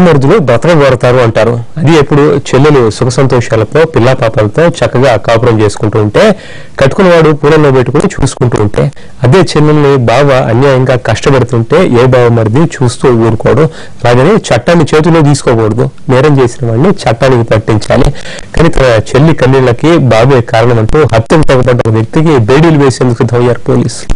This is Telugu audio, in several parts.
మరుదులు బ్రతకం కోరతారు అంటారు. అది ఎప్పుడు చెల్లెలు సుఖ సంతోషాలతో పిల్లా పాపలతో చక్కగా కాపురం చేసుకుంటూ ఉంటే కట్టుకున్నవాడు పూలంలో పెట్టుకుని చూసుకుంటూ ఉంటే అదే చెల్లెల్ని బావ అన్యాయంగా కష్టపడుతుంటే ఏ బావ మరిది చూస్తూ ఊరుకోవడం. అలాగని చట్టాన్ని చేతిలో తీసుకోకూడదు. నేరం చేసిన వాడిని చట్టానికి పట్టించాలి. కానీ తన చెల్లి కన్నీళ్లకి బావే కారణమంటూ హత్యకు తెగబడ్డ వ్యక్తికి బేడీలు వేసేందుకు సిద్ధమయ్యారు పోలీసులు.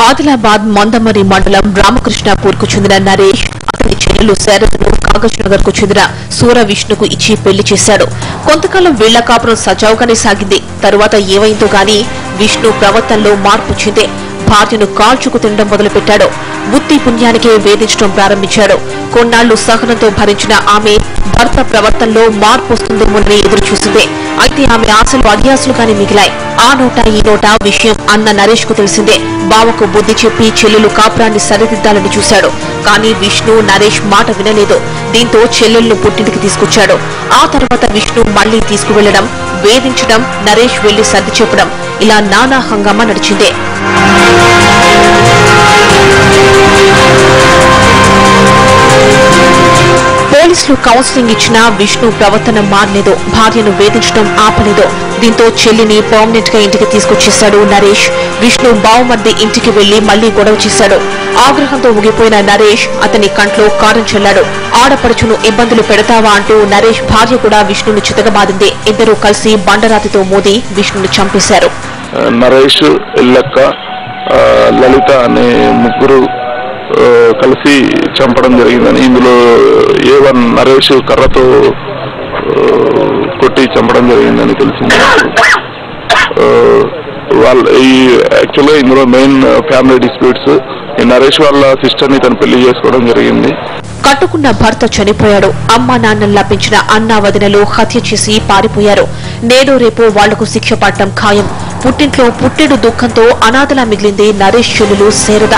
ఆదిలాబాద్ మందమరి మండలం రామకృష్ణాపూర్ కు చెందిన నరేష్ అతని చెల్లెలు శారదను కాగజ్ నగర్ కు చెందిన సూర విష్ణుకు ఇచ్చి పెళ్లి చేశాడు. కొంతకాలం వీళ్ల కాపురం సజావుగానే సాగింది. తరువాత ఏమైందో గాని విష్ణు ప్రవర్తనలో మార్పు చెందే భార్యను కాల్చుకు తినడం మొదలుపెట్టాడు. బుద్ధి పుణ్యానికే వేధించడం ప్రారంభించాడు. కొన్నాళ్లు సహనంతో భరించిన ఆమె భర్త ప్రవర్తనలో మార్పు వస్తుందేమోనని ఎదురు చూసింది. అయితే ఆమె ఆశలు అడియాసులుగానే మిగిలాయి. ఆ నోట ఈ నోట విషయం అన్న నరేష్ కు తెలిసిందే. బావకు బుద్ధి చెప్పి చెల్లెలు కాపురాన్ని సరిదిద్దాలని చూశాడు. కానీ విష్ణు నరేష్ మాట వినలేదు. దీంతో చెల్లెలను పుట్టింటికి తీసుకొచ్చాడు. ఆ తర్వాత విష్ణు మళ్లీ తీసుకువెళ్లడం, వేధించడం, నరేష్ వెళ్లి సర్ది చెప్పడం, ఇలా నానా హంగామా నడిచిందే. పోలీసులు కౌన్సిలింగ్ ఇచ్చినా విష్ణు ప్రవర్తన మారలేదు. భార్యను వేధించడం ఆపలేదు. దీంతో చెల్లిని పర్మనెంట్ గా ఇంటికి తీసుకొచ్చేశాడు నరేష్. విష్ణు బావమర్ది ఇంటికి వెళ్లి మళ్లీ గొడవ చేశాడు. ఆగ్రహంతో ఊగిపోయిన నరేష్ అతని కంట్లో కారం చల్లాడు. ఆడపడుచును ఇబ్బందులు పెడతావా అంటూ నరేష్ భార్య కూడా విష్ణును చితకబాదింది. ఇద్దరూ కలిసి బండరాతితో మోది విష్ణును చంపేశారు. నరేష్, ఎల్లక్క, లలిత అనే ముగ్గురు కలిసి చంపడం జరిగిందని, ఇందులో A1 నరేష్ కర్రతో కొట్టి చంపడం జరిగిందని తెలిసింది. యాక్చువల్గా ఇందులో మెయిన్ ఫ్యామిలీ డిస్ప్యూట్స్. ఈ నరేష్ వాళ్ళ సిస్టర్ ని తను పెళ్లి చేసుకోవడం జరిగింది. కట్టుకున్న భర్త చనిపోయాడు. అమ్మా నాన్నల్లా పెంచిన అన్నా వదినలు హత్య చేసి పారిపోయారు. నేడు రేపు వాళ్లకు శిక్ష పడటం ఖాయం. పుట్టింట్లో పుట్టెడు దుఃఖంతో అనాథలా మిగిలింది నరేష్ చెల్లెలు శారద.